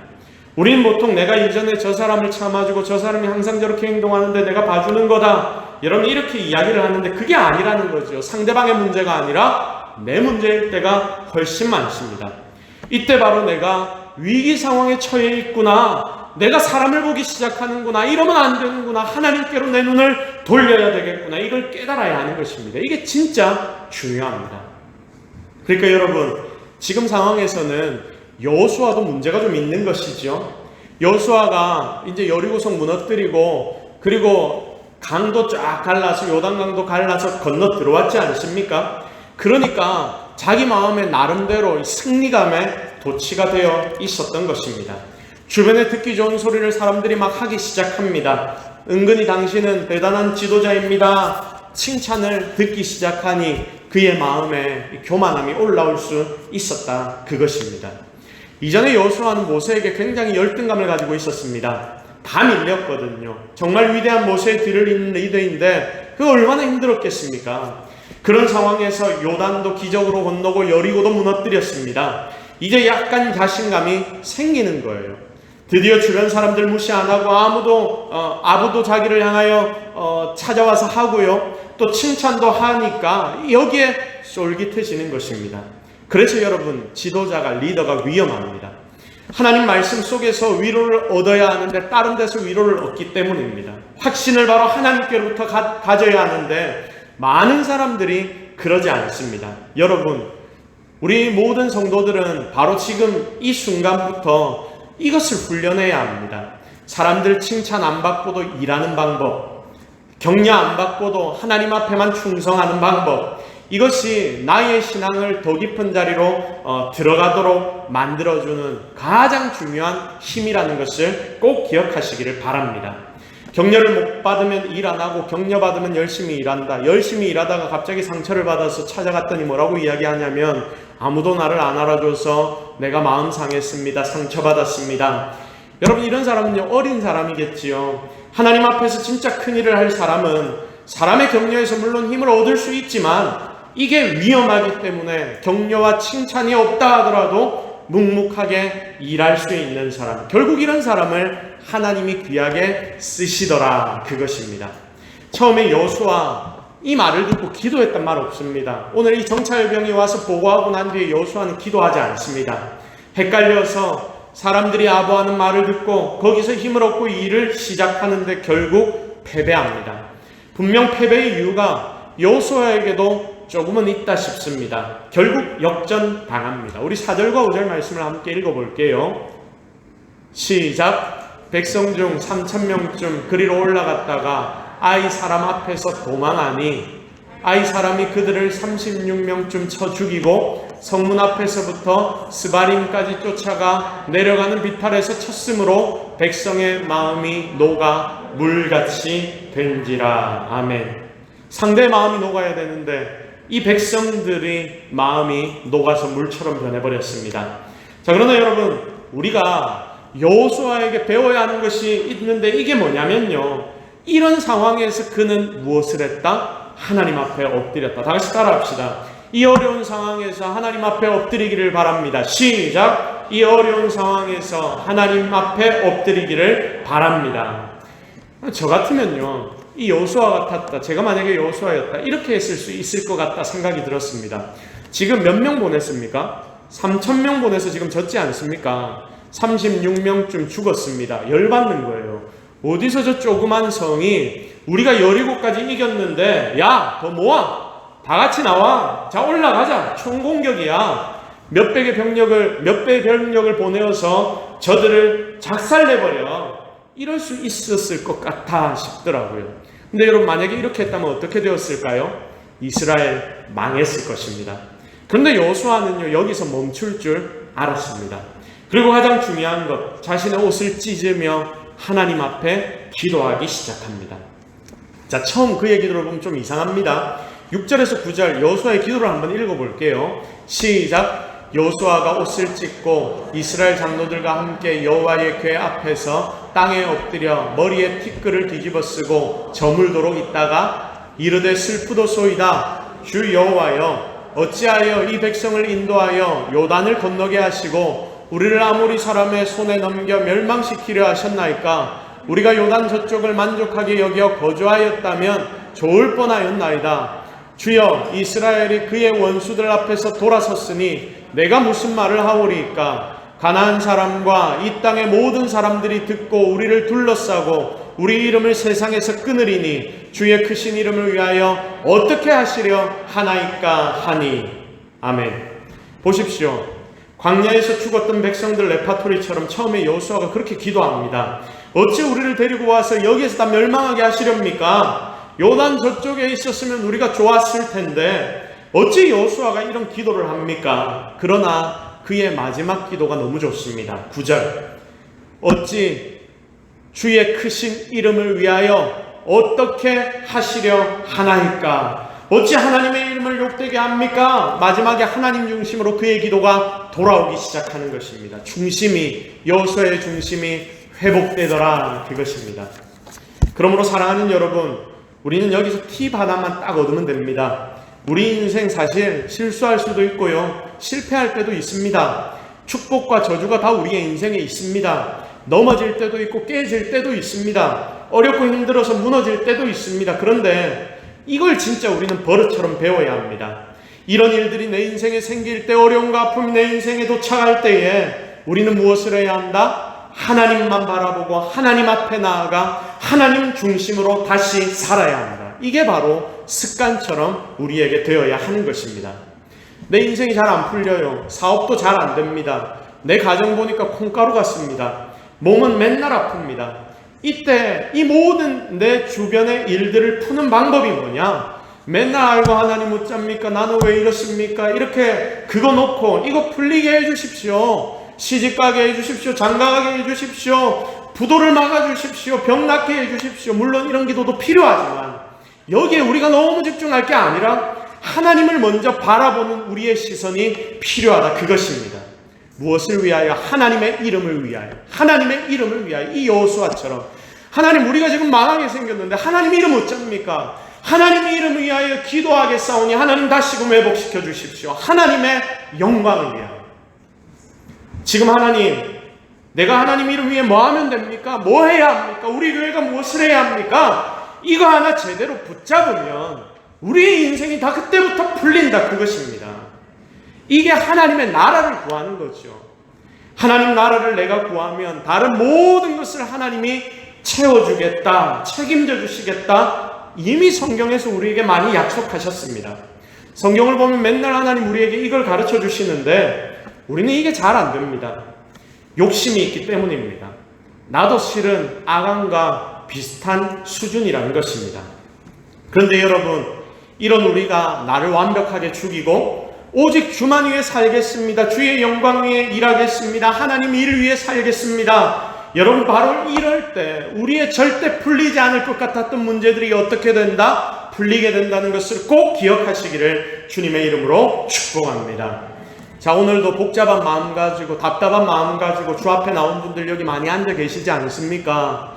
우리는 보통 내가 이전에 저 사람을 참아주고 저 사람이 항상 저렇게 행동하는데 내가 봐주는 거다, 여러분 이렇게 이야기를 하는데 그게 아니라는 거죠. 상대방의 문제가 아니라 내 문제일 때가 훨씬 많습니다. 이때 바로 내가 위기 상황에 처해 있구나, 내가 사람을 보기 시작하는구나, 이러면 안 되는구나, 하나님께로 내 눈을 돌려야 되겠구나, 이걸 깨달아야 하는 것입니다. 이게 진짜 중요합니다. 그러니까 여러분, 지금 상황에서는 여호수아도 문제가 좀 있는 것이죠. 여호수아가 이제 여리고성 무너뜨리고, 그리고 강도 쫙 갈라서, 요단강도 갈라서 건너 들어왔지 않습니까? 그러니까 자기 마음에 나름대로 승리감에 도취가 되어 있었던 것입니다. 주변에 듣기 좋은 소리를 사람들이 막 하기 시작합니다. 은근히 당신은 대단한 지도자입니다. 칭찬을 듣기 시작하니 그의 마음에 교만함이 올라올 수 있었다, 그것입니다. 이전에 여호수아는 모세에게 굉장히 열등감을 가지고 있었습니다. 다 밀렸거든요. 정말 위대한 모세의 뒤를 잇는 리더인데 그거 얼마나 힘들었겠습니까? 그런 상황에서 요단도 기적으로 건너고 여리고도 무너뜨렸습니다. 이제 약간 자신감이 생기는 거예요. 드디어 주변 사람들 무시 안 하고 아부도 자기를 향하여 찾아와서 하고요, 또 칭찬도 하니까 여기에 쫄깃해지는 것입니다. 그래서 여러분, 지도자가, 리더가 위험합니다. 하나님 말씀 속에서 위로를 얻어야 하는데 다른 데서 위로를 얻기 때문입니다. 확신을 바로 하나님께로부터 가져야 하는데 많은 사람들이 그러지 않습니다. 여러분, 우리 모든 성도들은 바로 지금 이 순간부터 이것을 훈련해야 합니다. 사람들 칭찬 안 받고도 일하는 방법, 격려 안 받고도 하나님 앞에만 충성하는 방법, 이것이 나의 신앙을 더 깊은 자리로 들어가도록 만들어주는 가장 중요한 힘이라는 것을 꼭 기억하시기를 바랍니다. 격려를 못 받으면 일 안 하고, 격려 받으면 열심히 일한다. 열심히 일하다가 갑자기 상처를 받아서 찾아갔더니 뭐라고 이야기하냐면, 아무도 나를 안 알아줘서 내가 마음 상했습니다. 상처받았습니다. 여러분, 이런 사람은요, 어린 사람이겠지요. 하나님 앞에서 진짜 큰 일을 할 사람은 사람의 격려에서 물론 힘을 얻을 수 있지만 이게 위험하기 때문에 격려와 칭찬이 없다 하더라도 묵묵하게 일할 수 있는 사람, 결국 이런 사람을 하나님이 귀하게 쓰시더라, 그것입니다. 처음에 여호수아 이 말을 듣고 기도했단 말 없습니다. 오늘 이 정찰병이 와서 보고하고 난 뒤에 여호수아는 기도하지 않습니다. 헷갈려서 사람들이 아부하는 말을 듣고 거기서 힘을 얻고 일을 시작하는데 결국 패배합니다. 분명 패배의 이유가 여호수아에게도 조금은 있다 싶습니다. 결국 역전당합니다. 우리 4절과 5절 말씀을 함께 읽어볼게요. 시작. 백성 중 3,000명쯤 그리로 올라갔다가 아이 사람 앞에서 도망하니 아이 사람이 그들을 36명쯤 쳐 죽이고 성문 앞에서부터 스바림까지 쫓아가 내려가는 비탈에서 쳤으므로 백성의 마음이 녹아 물같이 된지라. 아멘. 상대의 마음이 녹아야 되는데 이 백성들의 마음이 녹아서 물처럼 변해버렸습니다. 자, 그러나 여러분, 우리가 여호수아에게 배워야 하는 것이 있는데 이게 뭐냐면요, 이런 상황에서 그는 무엇을 했다? 하나님 앞에 엎드렸다. 다 같이 따라합시다. 이 어려운 상황에서 하나님 앞에 엎드리기를 바랍니다. 시작. 이 어려운 상황에서 하나님 앞에 엎드리기를 바랍니다. 저 같으면요, 이 여호수아 같았다, 제가 만약에 여호수아였다, 이렇게 했을 수 있을 것 같다 생각이 들었습니다. 지금 몇 명 보냈습니까? 3,000명 보내서 지금 졌지 않습니까? 36명쯤 죽었습니다. 열받는 거예요. 어디서 저 조그만 성이 우리가 여리고까지 이겼는데, 야, 더 모아, 다 같이 나와, 자 올라가자, 총공격이야, 몇 배의 병력을 보내어서 저들을 작살내버려, 이럴 수 있었을 것 같아 싶더라고요. 근데 여러분, 만약에 이렇게 했다면 어떻게 되었을까요? 이스라엘 망했을 것입니다. 그런데 여호수아는요, 여기서 멈출 줄 알았습니다. 그리고 가장 중요한 것, 자신의 옷을 찢으며 하나님 앞에 기도하기 시작합니다. 자, 처음 그의 기도를 보면 좀 이상합니다. 6절에서 9절 여호수아의 기도를 한번 읽어볼게요. 시작. 여호수아가 옷을 찢고 이스라엘 장로들과 함께 여호와의 궤 앞에서 땅에 엎드려 머리에 티끌을 뒤집어 쓰고 저물도록 있다가 이르되 슬프도소이다. 주 여호와여, 어찌하여 이 백성을 인도하여 요단을 건너게 하시고 우리를 아모리 사람의 손에 넘겨 멸망시키려 하셨나이까? 우리가 요단 저쪽을 만족하게 여겨 거주하였다면 좋을 뻔하였나이다. 주여, 이스라엘이 그의 원수들 앞에서 돌아섰으니 내가 무슨 말을 하오리이까? 가나안 사람과 이 땅의 모든 사람들이 듣고 우리를 둘러싸고 우리 이름을 세상에서 끊으리니 주의 크신 이름을 위하여 어떻게 하시려 하나이까 하니. 아멘. 보십시오. 광야에서 죽었던 백성들 레파토리처럼 처음에 여호수아가 그렇게 기도합니다. 어찌 우리를 데리고 와서 여기에서 다 멸망하게 하시렵니까? 요단 저쪽에 있었으면 우리가 좋았을 텐데 어찌 여호수아가 이런 기도를 합니까? 그러나 그의 마지막 기도가 너무 좋습니다. 9절. 어찌 주의 크신 이름을 위하여 어떻게 하시려 하나이까? 어찌 하나님의 이름을 욕되게 합니까? 마지막에 하나님 중심으로 그의 기도가 돌아오기 시작하는 것입니다. 여호수아의 중심이 회복되더라, 그것입니다. 그러므로 사랑하는 여러분, 우리는 여기서 팁 하나만 딱 얻으면 됩니다. 우리 인생 사실 실수할 수도 있고요, 실패할 때도 있습니다. 축복과 저주가 다 우리의 인생에 있습니다. 넘어질 때도 있고 깨질 때도 있습니다. 어렵고 힘들어서 무너질 때도 있습니다. 그런데 이걸 진짜 우리는 버릇처럼 배워야 합니다. 이런 일들이 내 인생에 생길 때, 어려움과 아픔이 내 인생에 도착할 때에 우리는 무엇을 해야 한다? 하나님만 바라보고 하나님 앞에 나아가 하나님 중심으로 다시 살아야 합니다. 이게 바로 습관처럼 우리에게 되어야 하는 것입니다. 내 인생이 잘 안 풀려요. 사업도 잘 안 됩니다. 내 가정 보니까 콩가루 같습니다. 몸은 맨날 아픕니다. 이때 이 모든 내 주변의 일들을 푸는 방법이 뭐냐? 맨날 알고 하나님 어쩝니까? 나는 왜 이렇습니까? 이렇게 그거 놓고 이거 풀리게 해주십시오. 시집가게 해주십시오. 장가가게 해주십시오. 부도를 막아주십시오. 병 낫게 해주십시오. 물론 이런 기도도 필요하지만 여기에 우리가 너무 집중할 게 아니라 하나님을 먼저 바라보는 우리의 시선이 필요하다, 그것입니다. 무엇을 위하여? 하나님의 이름을 위하여. 하나님의 이름을 위하여. 이 여호수아처럼 하나님, 우리가 지금 망하게 생겼는데 하나님 이름 어쩝니까? 하나님의 이름을 위하여 기도하겠사오니 하나님 다시금 회복시켜 주십시오. 하나님의 영광을 위하여. 지금 하나님, 내가 하나님 이름 위해 뭐 하면 됩니까? 뭐 해야 합니까? 우리 교회가 무엇을 해야 합니까? 이거 하나 제대로 붙잡으면 우리의 인생이 다 그때부터 풀린다, 그것입니다. 이게 하나님의 나라를 구하는 거죠. 하나님 나라를 내가 구하면 다른 모든 것을 하나님이 채워주겠다, 책임져 주시겠다, 이미 성경에서 우리에게 많이 약속하셨습니다. 성경을 보면 맨날 하나님 우리에게 이걸 가르쳐 주시는데 우리는 이게 잘 안 됩니다. 욕심이 있기 때문입니다. 나도 실은 아간과 비슷한 수준이라는 것입니다. 그런데 여러분, 이런 우리가 나를 완벽하게 죽이고 오직 주만 위해 살겠습니다, 주의 영광 위해 일하겠습니다, 하나님 일 위해 살겠습니다. 여러분, 바로 이럴 때 우리의 절대 풀리지 않을 것 같았던 문제들이 어떻게 된다? 풀리게 된다는 것을 꼭 기억하시기를 주님의 이름으로 축복합니다. 자, 오늘도 복잡한 마음 가지고 답답한 마음 가지고 주 앞에 나온 분들 여기 많이 앉아 계시지 않습니까?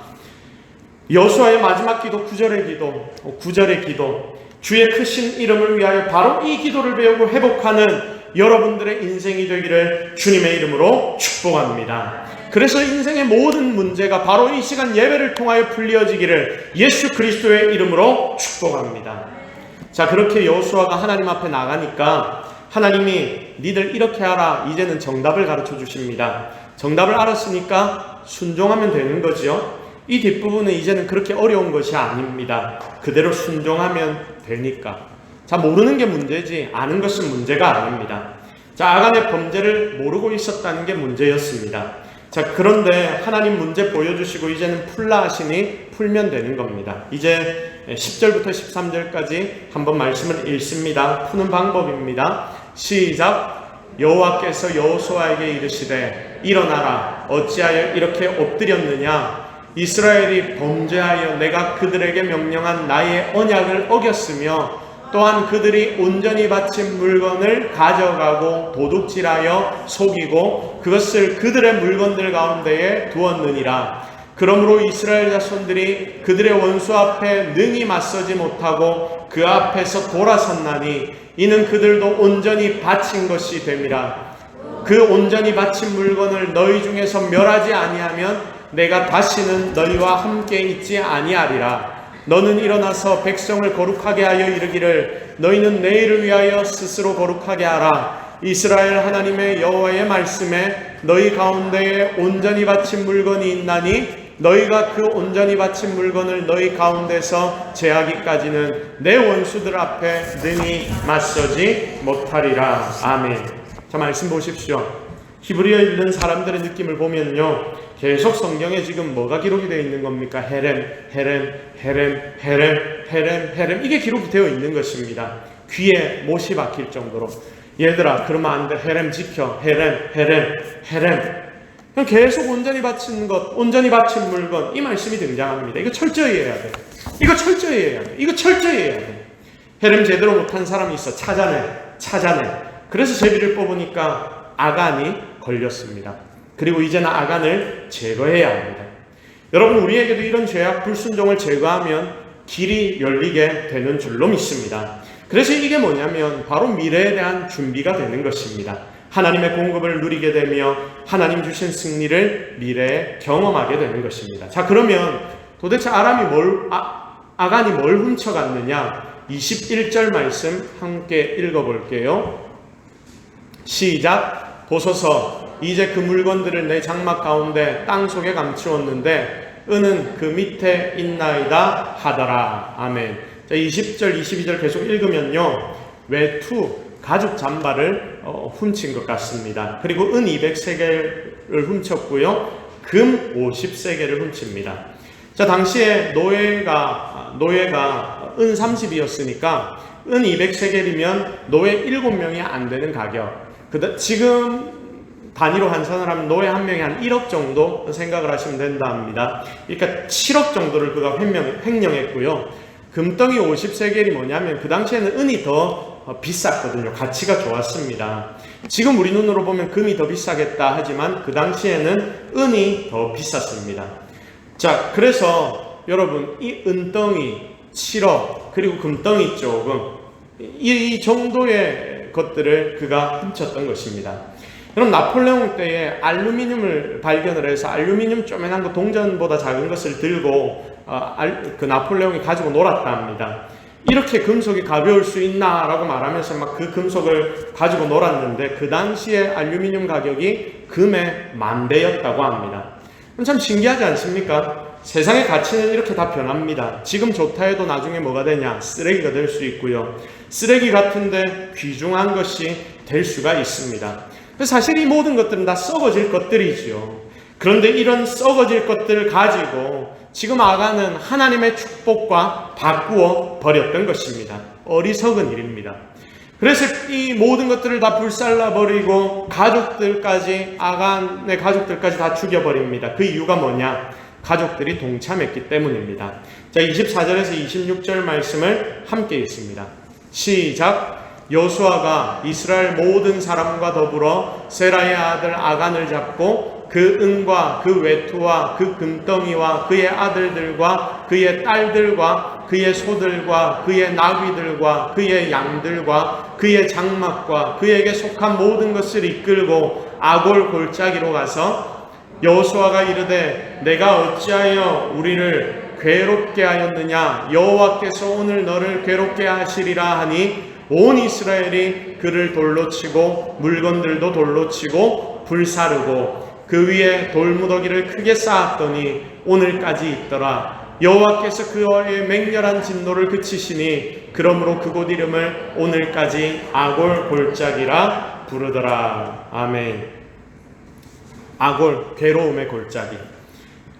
여호수아의 마지막 기도, 9절의 기도, 주의 크신 이름을 위하여 바로 이 기도를 배우고 회복하는 여러분들의 인생이 되기를 주님의 이름으로 축복합니다. 그래서 인생의 모든 문제가 바로 이 시간 예배를 통하여 풀려지기를 예수 그리스도의 이름으로 축복합니다. 자, 그렇게 여호수아가 하나님 앞에 나가니까 하나님이 니들 이렇게 하라, 이제는 정답을 가르쳐 주십니다. 정답을 알았으니까 순종하면 되는 거죠. 이 뒷부분은 이제는 그렇게 어려운 것이 아닙니다. 그대로 순종하면 되니까. 자, 모르는 게 문제지 아는 것은 문제가 아닙니다. 자, 아간의 범죄를 모르고 있었다는 게 문제였습니다. 자, 그런데 하나님 문제 보여주시고 이제는 풀라 하시니 풀면 되는 겁니다. 이제 10절부터 13절까지 한번 말씀을 읽습니다. 푸는 방법입니다. 시작. 여호와께서 여호수아에게 이르시되 일어나라, 어찌하여 이렇게 엎드렸느냐? 이스라엘이 범죄하여 내가 그들에게 명령한 나의 언약을 어겼으며 또한 그들이 온전히 바친 물건을 가져가고 도둑질하여 속이고 그것을 그들의 물건들 가운데에 두었느니라. 그러므로 이스라엘 자손들이 그들의 원수 앞에 능히 맞서지 못하고 그 앞에서 돌아섰나니 이는 그들도 온전히 바친 것이 됨이라. 그 온전히 바친 물건을 너희 중에서 멸하지 아니하면 내가 다시는 너희와 함께 있지 아니하리라. 너는 일어나서 백성을 거룩하게 하여 이르기를 너희는 내일을 위하여 스스로 거룩하게 하라. 이스라엘 하나님의 여호와의 말씀에 너희 가운데에 온전히 바친 물건이 있나니 너희가 그 온전히 바친 물건을 너희 가운데서 제하기까지는 내 원수들 앞에 능히 맞서지 못하리라. 아멘. 자, 말씀 보십시오. 히브리어 읽는 사람들의 느낌을 보면요, 계속 성경에 지금 뭐가 기록이 되어 있는 겁니까? 헤렘, 헤렘, 헤렘, 헤렘, 헤렘, 헤렘, 이게 기록이 되어 있는 것입니다. 귀에 못이 박힐 정도로. 얘들아, 그러면 안 돼. 헤렘 지켜. 헤렘, 헤렘, 헤렘. 그냥 계속 온전히 바친 것, 온전히 바친 물건, 이 말씀이 등장합니다. 이거 철저히 해야 돼. 이거 철저히 해야 돼. 이거 철저히 해야 돼. 헤렘 제대로 못한 사람이 있어. 찾아내. 그래서 제비를 뽑으니까 아간이 걸렸습니다. 그리고 이제는 아간을 제거해야 합니다. 여러분, 우리에게도 이런 죄악 불순종을 제거하면 길이 열리게 되는 줄로 믿습니다. 그래서 이게 뭐냐면 바로 미래에 대한 준비가 되는 것입니다. 하나님의 공급을 누리게 되며 하나님 주신 승리를 미래에 경험하게 되는 것입니다. 자, 그러면 도대체 아간이 뭘 훔쳐갔느냐? 21절 말씀 함께 읽어볼게요. 시작. 보소서, 이제 그 물건들을 내 장막 가운데 땅 속에 감추었는데 은은 그 밑에 있나이다 하더라. 아멘. 자, 20절 22절 계속 읽으면요, 외투 가죽 잠바를 훔친 것 같습니다. 그리고 은 200세겔을 훔쳤고요, 금 50세겔을 훔칩니다. 자, 당시에 노예가 은 30이었으니까 은 200세겔이면 노예 7명이 안 되는 가격. 지금 단위로 환산을 하면 노예 한 명이 한 1억 정도 생각을 하시면 된다 합니다. 그러니까 7억 정도를 그가 횡령했고요. 금덩이 50세겔이 뭐냐면 그 당시에는 은이 더 비쌌거든요. 가치가 좋았습니다. 지금 우리 눈으로 보면 금이 더 비싸겠다 하지만 그 당시에는 은이 더 비쌌습니다. 자, 그래서 여러분, 이 은덩이 7억 그리고 금덩이 조금, 이 정도의 것들을 그가 훔쳤던 것입니다. 여러분, 나폴레옹 때에 알루미늄을 발견을 해서 알루미늄 쪼매난 거, 동전보다 작은 것을 들고 그 나폴레옹이 가지고 놀았다 합니다. 이렇게 금속이 가벼울 수 있나 라고 말하면서 막 그 금속을 가지고 놀았는데 그 당시에 알루미늄 가격이 금의 10,000배였다고 합니다. 참 신기하지 않습니까? 세상의 가치는 이렇게 다 변합니다. 지금 좋다 해도 나중에 뭐가 되냐? 쓰레기가 될 수 있고요, 쓰레기 같은데 귀중한 것이 될 수가 있습니다. 사실 이 모든 것들은 다 썩어질 것들이지요. 그런데 이런 썩어질 것들을 가지고 지금 아간은 하나님의 축복과 바꾸어 버렸던 것입니다. 어리석은 일입니다. 그래서 이 모든 것들을 다 불살라버리고 가족들까지, 아간의 가족들까지 다 죽여버립니다. 그 이유가 뭐냐? 가족들이 동참했기 때문입니다. 자, 24절에서 26절 말씀을 함께 읽습니다. 시작. 여호수아가 이스라엘 모든 사람과 더불어 세라의 아들 아간을 잡고 그 은과 그 외투와 그 금덩이와 그의 아들들과 그의 딸들과 그의 소들과 그의 나귀들과 그의 양들과 그의 장막과 그에게 속한 모든 것을 이끌고 아골 골짜기로 가서 여호수아가 이르되 내가 어찌하여 우리를 괴롭게 하였느냐? 여호와께서 오늘 너를 괴롭게 하시리라 하니 온 이스라엘이 그를 돌로 치고 물건들도 돌로 치고 불사르고 그 위에 돌무더기를 크게 쌓았더니 오늘까지 있더라. 여호와께서 그의 맹렬한 진노를 그치시니 그러므로 그곳 이름을 오늘까지 아골 골짜기라 부르더라. 아멘. 아골, 괴로움의 골짜기.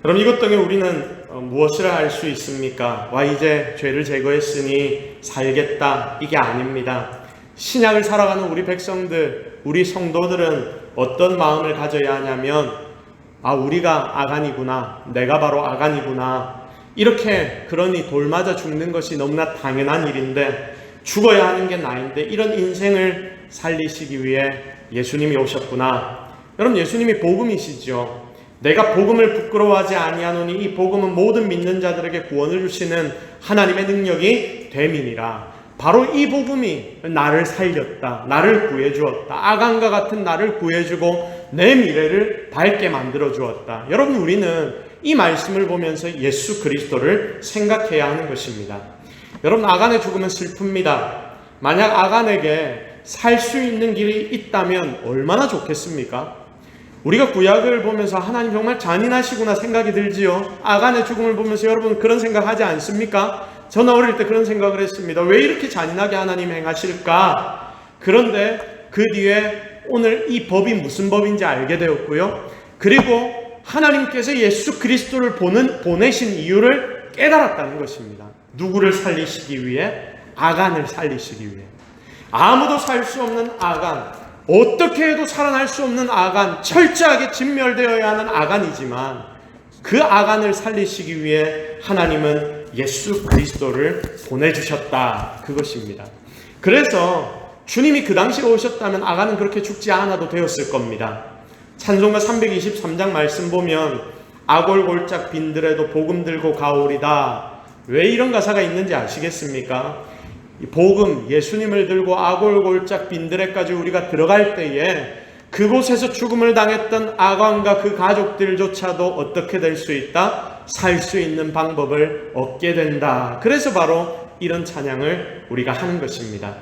그럼 이것 때문에 우리는 무엇을 할 수 있습니까? 와, 이제 죄를 제거했으니 살겠다, 이게 아닙니다. 신약을 살아가는 우리 백성들, 우리 성도들은 어떤 마음을 가져야 하냐면, 아, 우리가 아간이구나, 내가 바로 아간이구나, 이렇게, 그러니 돌 맞아 죽는 것이 너무나 당연한 일인데 죽어야 하는 게 나인데 이런 인생을 살리시기 위해 예수님이 오셨구나. 여러분, 예수님이 복음이시죠. 내가 복음을 부끄러워하지 아니하노니 이 복음은 모든 믿는 자들에게 구원을 주시는 하나님의 능력이 됨이니라. 바로 이 복음이 나를 살렸다, 나를 구해주었다, 아간과 같은 나를 구해주고 내 미래를 밝게 만들어 주었다. 여러분, 우리는 이 말씀을 보면서 예수 그리스도를 생각해야 하는 것입니다. 여러분, 아간의 죽음은 슬픕니다. 만약 아간에게 살 수 있는 길이 있다면 얼마나 좋겠습니까? 우리가 구약을 보면서 하나님 정말 잔인하시구나 생각이 들지요. 아간의 죽음을 보면서 여러분 그런 생각하지 않습니까? 저는 어릴 때 그런 생각을 했습니다. 왜 이렇게 잔인하게 하나님 행하실까? 그런데 그 뒤에 오늘 이 법이 무슨 법인지 알게 되었고요. 그리고 하나님께서 예수 그리스도를 보내신 이유를 깨달았다는 것입니다. 누구를 살리시기 위해? 아간을 살리시기 위해. 아무도 살 수 없는 아간, 어떻게 해도 살아날 수 없는 아간, 철저하게 진멸되어야 하는 아간이지만 그 아간을 살리시기 위해 하나님은 예수 그리스도를 보내주셨다. 그것입니다. 그래서 주님이 그 당시에 오셨다면 아간은 그렇게 죽지 않아도 되었을 겁니다. 찬송가 323장 말씀 보면 아골골짝 빈들에도 복음 들고 가오리다. 왜 이런 가사가 있는지 아시겠습니까? 복음, 예수님을 들고 아골골짝 빈들에까지 우리가 들어갈 때에 그곳에서 죽음을 당했던 아간과 그 가족들조차도 어떻게 될 수 있다? 살 수 있는 방법을 얻게 된다. 그래서 바로 이런 찬양을 우리가 하는 것입니다.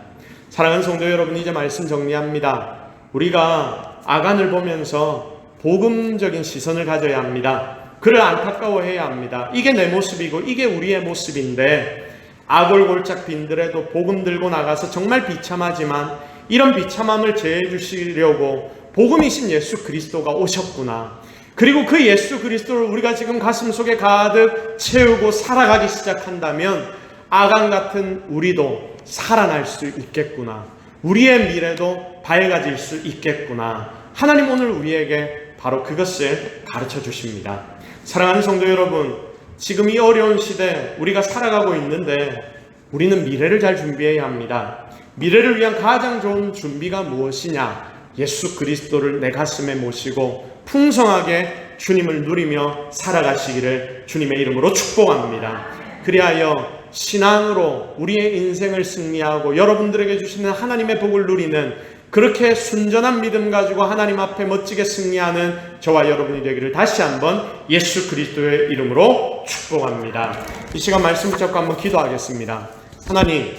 사랑하는 성도 여러분, 이제 말씀 정리합니다. 우리가 아간을 보면서 복음적인 시선을 가져야 합니다. 그를 안타까워해야 합니다. 이게 내 모습이고 이게 우리의 모습인데 아골골짝 빈들에도 복음 들고 나가서 정말 비참하지만 이런 비참함을 제해 주시려고 복음이신 예수 그리스도가 오셨구나. 그리고 그 예수 그리스도를 우리가 지금 가슴 속에 가득 채우고 살아가기 시작한다면 아간 같은 우리도 살아날 수 있겠구나. 우리의 미래도 밝아질 수 있겠구나. 하나님 오늘 우리에게 바로 그것을 가르쳐 주십니다. 사랑하는 성도 여러분, 지금 이 어려운 시대 우리가 살아가고 있는데 우리는 미래를 잘 준비해야 합니다. 미래를 위한 가장 좋은 준비가 무엇이냐? 예수 그리스도를 내 가슴에 모시고 풍성하게 주님을 누리며 살아가시기를 주님의 이름으로 축복합니다. 그리하여 신앙으로 우리의 인생을 승리하고 여러분들에게 주시는 하나님의 복을 누리는 그렇게 순전한 믿음 가지고 하나님 앞에 멋지게 승리하는 저와 여러분이 되기를 다시 한번 예수 그리스도의 이름으로 축복합니다. 이 시간 말씀 붙잡고 한번 기도하겠습니다. 하나님,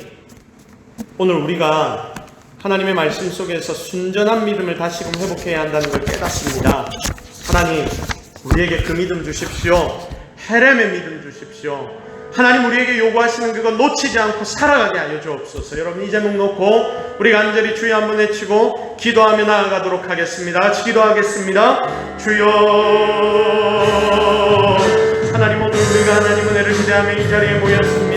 오늘 우리가 하나님의 말씀 속에서 순전한 믿음을 다시금 회복해야 한다는 걸 깨닫습니다. 하나님, 우리에게 그 믿음 주십시오. 헤렘의 믿음 주십시오. 하나님, 우리에게 요구하시는 그것 놓치지 않고 살아가게 하여 주옵소서. 여러분, 이 제목 놓고 우리 간절히 주여 한번 외치고 기도하며 나아가도록 하겠습니다. 같이 기도하겠습니다. 주여. 하나님, 오늘 우리가 하나님 은혜를 기대하며 이 자리에 모였습니다.